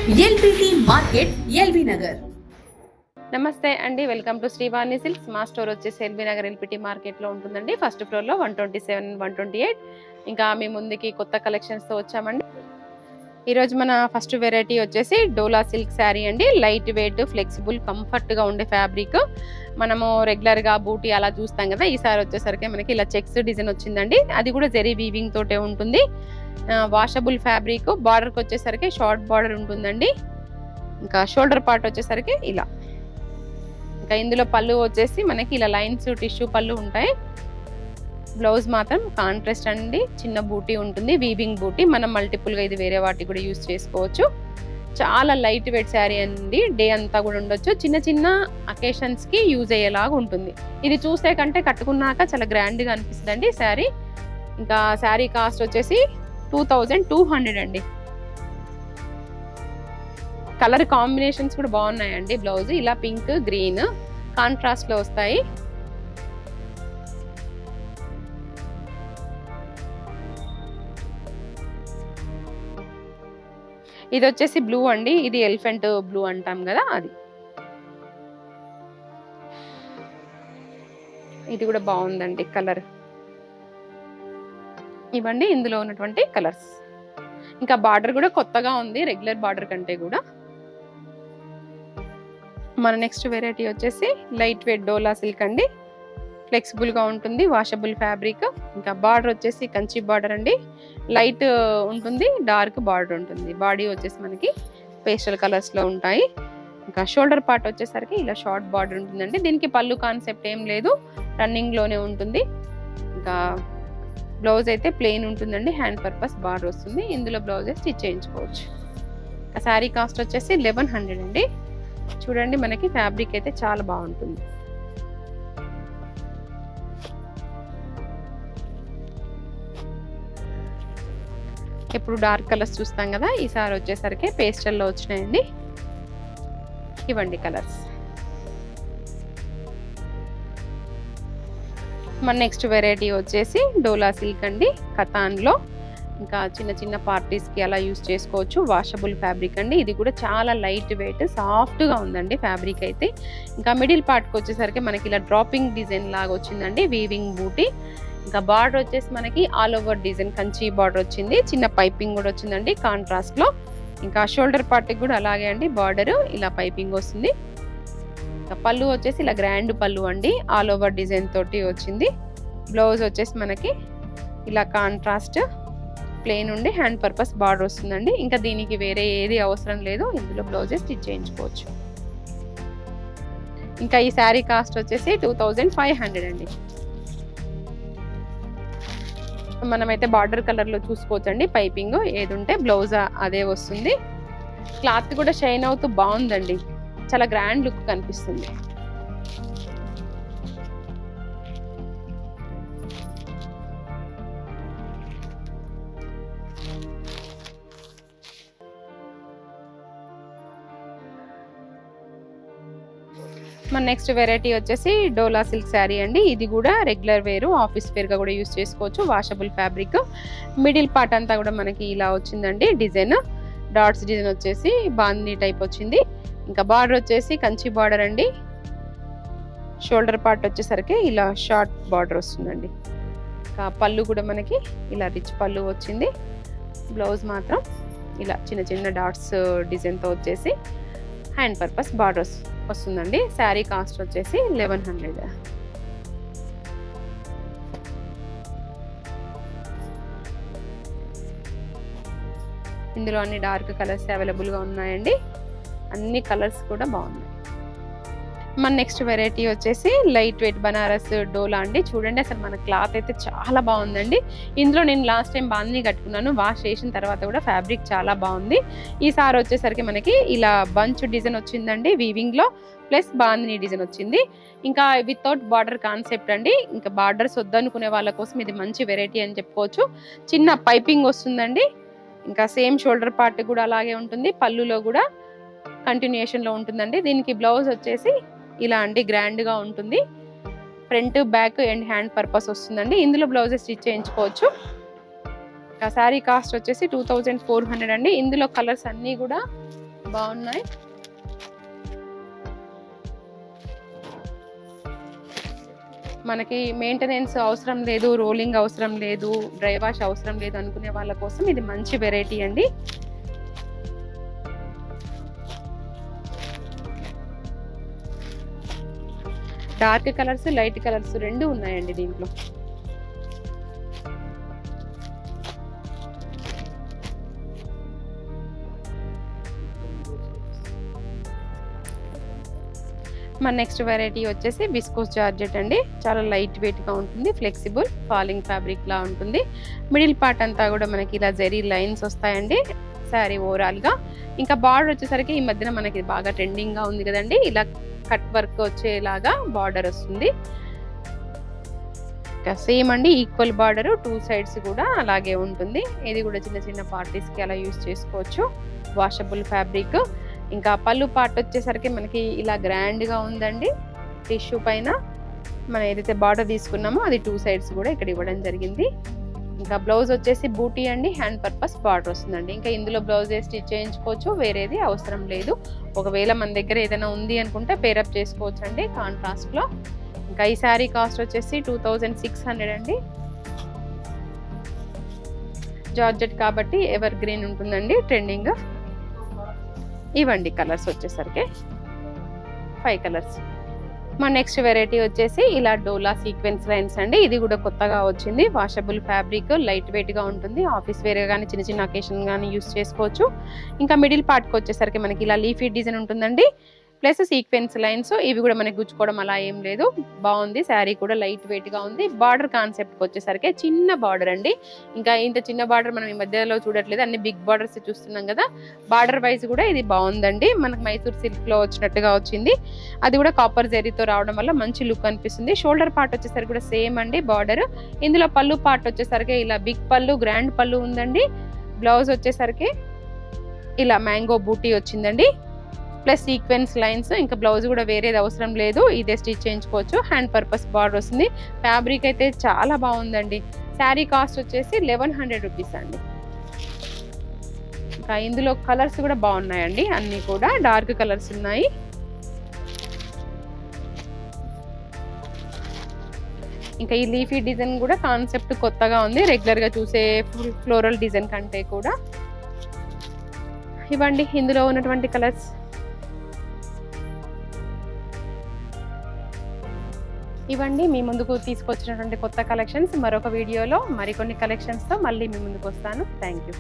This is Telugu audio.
LBT market LB Nagar. నమస్తే అండి, వెల్కమ్ టు శ్రీవాణి సిల్క్స్. మా స్టోర్ వచ్చేసి ఎల్బీ నగర్ ఎల్పిటి మార్కెట్లో ఉంటుందండి. ఫస్ట్ ఫ్లోర్లో 127, 128. ఇంకా మీ ముందుకి కొత్త కలెక్షన్స్తో వచ్చామండి. ఈరోజు మన ఫస్ట్ వెరైటీ వచ్చేసి డోలా సిల్క్ శారీ అండి. లైట్ వెయిట్, ఫ్లెక్సిబుల్, కంఫర్ట్గా ఉండే ఫ్యాబ్రిక్. మనము రెగ్యులర్గా బూటీ అలా చూస్తాం కదా, ఈసారి వచ్చేసరికి మనకి ఇలా చెక్స్ డిజైన్ వచ్చిందండి. అది కూడా జెరీ వీవింగ్ తోటే ఉంటుంది. Washable fabric. బార్డర్కి వచ్చేసరికి షార్ట్ బార్డర్ ఉంటుందండి. ఇంకా షోల్డర్ పార్ట్ వచ్చేసరికి ఇలా. ఇంకా ఇందులో పళ్ళు వచ్చేసి మనకి ఇలా లైన్స్ టిష్యూ పళ్ళు ఉంటాయి. బ్లౌజ్ మాత్రం కాంట్రాస్ట్ అండి, చిన్న బూటీ ఉంటుంది, వీవింగ్ బూటీ. మనం మల్టిపుల్గా ఇది వేరే వాటికి కూడా యూస్ చేసుకోవచ్చు. చాలా లైట్ వెయిట్ శారీ అండి. డే అంతా కూడా ఉండొచ్చు. చిన్న చిన్న అకేషన్స్కి యూజ్ అయ్యేలాగా ఉంటుంది. ఇది చూసే కంటే కట్టుకున్నాక చాలా గ్రాండ్గా అనిపిస్తుంది అండి శారీ. ఇంకా శారీ కాస్ట్ వచ్చేసి 2200 అండి. కలర్ కాంబినేషన్స్ కూడా బాగున్నాయండి. బ్లౌజ్ ఇలా పింక్, గ్రీన్ కాంట్రాస్ట్ లో వస్తాయి. ఇది వచ్చేసి బ్లూ అండి. ఇది ఎలిఫెంట్ బ్లూ అంటాం కదా, అది. ఇది కూడా బాగుందండి కలర్. ఇవ్వండి ఇందులో ఉన్నటువంటి కలర్స్. ఇంకా బార్డర్ కూడా కొత్తగా ఉంది, రెగ్యులర్ బార్డర్ కంటే కూడా. మన నెక్స్ట్ వెరైటీ వచ్చేసి లైట్ వెయిట్ డోలా సిల్క్ అండి. ఫ్లెక్సిబుల్ గా ఉంటుంది, వాషబుల్ ఫ్యాబ్రిక్. ఇంకా బార్డర్ వచ్చేసి కంచి బార్డర్ అండి. లైట్ ఉంటుంది, డార్క్ బార్డర్ ఉంటుంది. బాడీ వచ్చేసి మనకి పేస్టల్ కలర్స్ లో ఉంటాయి. ఇంకా షోల్డర్ పార్ట్ వచ్చేసరికి ఇలా షార్ట్ బార్డర్ ఉంటుందండి. దీనికి పళ్ళు కాన్సెప్ట్ ఏం లేదు, రన్నింగ్ లోనే ఉంటుంది. ఇంకా బ్లౌజ్ అయితే ప్లెయిన్ ఉంటుందండి, హ్యాండ్ పర్పస్ బార్డర్ వస్తుంది. ఇందులో బ్లౌజ్ స్టిచ్ చేయించుకోవచ్చు. శారీ కాస్ట్ వచ్చేసి 1100 అండి. చూడండి మనకి ఫ్యాబ్రిక్ అయితే చాలా బాగుంటుంది. ఇప్పుడు డార్క్ కలర్స్ చూస్తాం కదా, ఈసారి వచ్చేసరికి పేస్టల్లో వచ్చినాయండి. ఇవ్వండి కలర్స్. మన నెక్స్ట్ వెరైటీ వచ్చేసి డోలా సిల్క్ అండి, కతాన్లో. ఇంకా చిన్న చిన్న పార్టీస్కి అలా యూస్ చేసుకోవచ్చు. వాషబుల్ ఫ్యాబ్రిక్ అండి. ఇది కూడా చాలా లైట్ వెయిట్, సాఫ్ట్గా ఉందండి ఫ్యాబ్రిక్ అయితే. ఇంకా మిడిల్ పార్ట్కి వచ్చేసరికి మనకి ఇలా డ్రాపింగ్ డిజైన్ లాగా వచ్చిందండి, వీవింగ్ బూటీ. ఇంకా బార్డర్ వచ్చేసి మనకి all over design Kanchi border వచ్చింది. చిన్న పైపింగ్ కూడా వచ్చిందండి కాంట్రాస్ట్లో. ఇంకా షోల్డర్ పార్ట్కి కూడా అలాగే అండి, బార్డర్ ఇలా పైపింగ్ వస్తుంది. ఇంకా పళ్ళు వచ్చేసి ఇలా గ్రాండ్ పళ్ళు అండి, ఆల్ ఓవర్ డిజైన్ తోటి వచ్చింది. బ్లౌజ్ వచ్చేసి మనకి ఇలా కాంట్రాస్ట్ ప్లెయిన్ ఉండి హ్యాండ్ పర్పస్ బార్డర్ వస్తుందండి. ఇంకా దీనికి వేరే ఏది అవసరం లేదు, ఇందులో బ్లౌజెస్ స్టిచ్ చేయించుకోవచ్చు. ఇంకా ఈ శారీ కాస్ట్ వచ్చేసి 2500 అండి. మనమైతే బార్డర్ కలర్ లో చూసుకోవచ్చు అండి. పైపింగ్ ఏది ఉంటే బ్లౌజ్ అదే వస్తుంది. క్లాత్ కూడా షైన్ అవుతూ బాగుందండి, చాలా గ్రాండ్ లుక్ కనిపిస్తుంది. మన నెక్స్ట్ వెరైటీ వచ్చేసి డోలా సిల్క్ శారీ అండి. ఇది కూడా రెగ్యులర్ వేరు, ఆఫీస్ వేర్ గా కూడా యూస్ చేసుకోవచ్చు. Washable fabric. మిడిల్ పార్ట్ అంతా కూడా మనకి ఇలా వచ్చిందండి డిజైన్. డాట్స్ డిజైన్ వచ్చేసి బాందిని టైప్ వచ్చింది. ఇంకా బార్డర్ వచ్చేసి కంచి బార్డర్ అండి. షోల్డర్ పార్ట్ వచ్చేసరికి ఇలా షార్ట్ బార్డర్ వస్తుందండి. ఇంకా పళ్ళు కూడా మనకి ఇలా రిచ్ పళ్ళు వచ్చింది. బ్లౌజ్ మాత్రం ఇలా చిన్న చిన్న డాట్స్ డిజైన్తో వచ్చేసి హ్యాండ్ పర్పస్ బార్డర్స్ వస్తుందండి. శారీ కాస్ట్ వచ్చేసి 1100. ఇందులో అన్ని డార్క్ కలర్స్ అవైలబుల్గా ఉన్నాయండి. అన్ని కలర్స్ కూడా బాగున్నాయి. మన నెక్స్ట్ వెరైటీ వచ్చేసి లైట్ వెయిట్ బనారస్ డోలా అండి. చూడండి అసలు మన క్లాత్ అయితే చాలా బాగుందండి. ఇందులో నేను లాస్ట్ టైం బాందిని కట్టుకున్నాను, వాష్ చేసిన తర్వాత కూడా ఫ్యాబ్రిక్ చాలా బాగుంది. ఈసారి వచ్చేసరికి మనకి ఇలా బంచ్ డిజైన్ వచ్చిందండి వీవింగ్ లో, ప్లస్ బాందిని డిజైన్ వచ్చింది. ఇంకా వితౌట్ బార్డర్ కాన్సెప్ట్ అండి. ఇంకా బార్డర్స్ వద్దనుకునే వాళ్ళ కోసం ఇది మంచి వెరైటీ అని చెప్పుకోవచ్చు. చిన్న పైపింగ్ వస్తుందండి. ఇంకా సేమ్ షోల్డర్ పార్ట్ కూడా అలాగే ఉంటుంది, పళ్ళులో కూడా కంటిన్యూషన్ లో ఉంటుందండి. దీనికి బ్లౌజ్ వచ్చేసి ఇలా అండి, గ్రాండ్ గా ఉంటుంది. Front, back and hand purpose వస్తుందండి. ఇందులో బ్లౌజెస్ స్టిచ్ చేయించుకోవచ్చు. శారీ కాస్ట్ వచ్చేసి 2400 అండి. ఇందులో కలర్స్ అన్నీ కూడా బాగున్నాయి. మనకి మెయింటెనెన్స్ అవసరం లేదు, రోలింగ్ అవసరం లేదు, డ్రై వాష్ అవసరం లేదు అనుకునే వాళ్ళ కోసం ఇది మంచి వెరైటీ అండి. డార్క్ కలర్స్, లైట్ కలర్స్ రెండు ఉన్నాయండి దీంట్లో. మన నెక్స్ట్ వెరైటీ వచ్చేసి విస్కోస్ జార్జెట్ అండి. చాలా లైట్ వెయిట్ గా ఉంటుంది, ఫ్లెక్సిబుల్ ఫాలింగ్ ఫ్యాబ్రిక్ లా ఉంటుంది. మిడిల్ పార్ట్ అంతా కూడా మనకి ఇలా జెరీ లైన్స్ వస్తాయండి శారీ ఓవరాల్ గా. ఇంకా బార్డర్ వచ్చేసరికి ఈ మధ్యన మనకి బాగా ట్రెండింగ్ గా ఉంది కదండి, ఇలా కట్ వర్క్ వచ్చేలాగా బార్డర్ వస్తుంది. సేమ్ అండి, ఈక్వల్ బార్డర్ 2 సైడ్స్ కూడా అలాగే ఉంటుంది. ఇది కూడా చిన్న చిన్న పార్టీస్ కి అలా యూస్ చేసుకోవచ్చు. Washable fabric. ఇంకా పళ్ళు పార్ట్ వచ్చేసరికి మనకి ఇలా గ్రాండ్ గా ఉందండి. టిష్యూ పైన మనం ఏదైతే బార్డర్ తీసుకున్నామో అది 2 సైడ్స్ కూడా ఇక్కడ ఇవ్వడం జరిగింది. ఇంకా బ్లౌజ్ వచ్చేసి బూటీ అండి, హ్యాండ్ పర్పస్ బార్డర్ వస్తుందండి. ఇంకా ఇందులో బ్లౌజ్ స్టిచ్ చేయించుకోవచ్చు, వేరేది అవసరం లేదు. ఒకవేళ మన దగ్గర ఏదైనా ఉంది అనుకుంటే పేరప్ చేసుకోవచ్చు అండి కాంట్రాస్ట్ లో. ఇంకా ఈ శారీ కాస్ట్ వచ్చేసి 2600 అండి. జార్జెట్ కాబట్టి ఎవర్ గ్రీన్ ఉంటుందండి, ట్రెండింగ్. ఇవ్వండి కలర్స్ వచ్చేసరికి 5 కలర్స్. మా నెక్స్ట్ వెరైటీ వచ్చేసి ఇలా డోలా సీక్వెన్స్ లైన్స్ అండి. ఇది కూడా కొత్తగా వచ్చింది. వాషబుల్ ఫ్యాబ్రిక్, లైట్ వెయిట్ గా ఉంటుంది. ఆఫీస్ వేర్ కానీ చిన్న చిన్న అకేషన్ కానీ యూస్ చేసుకోవచ్చు. ఇంకా మిడిల్ పార్ట్కి వచ్చేసరికి మనకి ఇలా లీఫీ డిజైన్ ఉంటుందండి, ప్లస్ సీక్వెన్స్ లైన్స్. ఇవి కూడా మనకి గుచ్చుకోవడం అలా ఏం లేదు, బాగుంది. శారీ కూడా లైట్ వెయిట్ గా ఉంది. బార్డర్ కాన్సెప్ట్ వచ్చేసరికి చిన్న బార్డర్ అండి. ఇంకా ఇంత చిన్న బార్డర్ మనం ఈ మధ్యలో చూడట్లేదు, అన్ని బిగ్ బార్డర్స్ చూస్తున్నాం కదా. బార్డర్ వైజ్ కూడా ఇది బాగుందండి, మనకు మైసూర్ సిల్క్ లో వచ్చినట్టుగా వచ్చింది. అది కూడా కాపర్ జరీతో రావడం వల్ల మంచి లుక్ అనిపిస్తుంది. షోల్డర్ పార్ట్ వచ్చేసరికి కూడా సేమ్ అండి బార్డర్. ఇందులో పళ్ళు పార్ట్ వచ్చేసరికి ఇలా బిగ్ పళ్ళు, గ్రాండ్ పళ్ళు ఉందండి. బ్లౌజ్ వచ్చేసరికి ఇలా మ్యాంగో బూటీ వచ్చిందండి, ప్లస్ సీక్వెన్స్ లైన్స్. ఇంకా బ్లౌజ్ కూడా వేరేది అవసరం లేదు, ఇదే స్టిచ్ చేయించుకోవచ్చు. హ్యాండ్ పర్పస్ బార్డర్ వస్తుంది. ఫ్యాబ్రిక్ అయితే చాలా బాగుందండి. శారీ కాస్ట్ వచ్చేసి 1100 రూపీస్ అండి. ఇంకా ఇందులో కలర్స్ కూడా బాగున్నాయండి, అన్ని కూడా డార్క్ కలర్స్ ఉన్నాయి. ఇంకా ఈ లీఫీ డిజైన్ కూడా కాన్సెప్ట్ కొత్తగా ఉంది, రెగ్యులర్ గా చూసే ఫ్లోరల్ డిజైన్ కంటే కూడా. ఇవ్వండి ఇందులో ఉన్నటువంటి కలర్స్. ఇవ్వండి మీ ముందుకు తీసుకొచ్చినటువంటి కొత్త కలెక్షన్స్. మరొక వీడియోలో మరికొన్ని కలెక్షన్స్తో మళ్ళీ మీ ముందుకు వస్తాను. Thank you.